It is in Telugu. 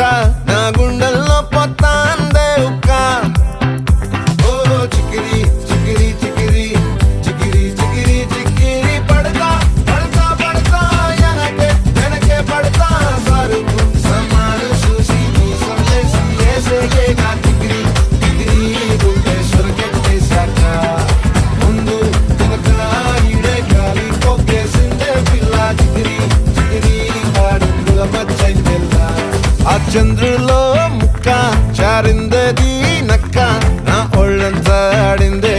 నా గుండెల్లో పొత్తాందే ఉక్క ఓ చికిరి చికిరి చికిరి చికిరి చికిరి చికిరి పడతా పడతా పడతా వెనకే పడతా సరుకు సమాను చూసి సందేశం వేసేగా చికిరి చికిరి గుండె సొరకెట్టేశాక ముందు వెనక ఈడే గాలి కొక్కేసిందే పిల్ల చికిరి చికిరి ఆడుగుల మచ్చైన పిల్ల ఆ చంద్రులో ముక్క చారిందది నక్క నా ఒళ్ళంతా ఆడింది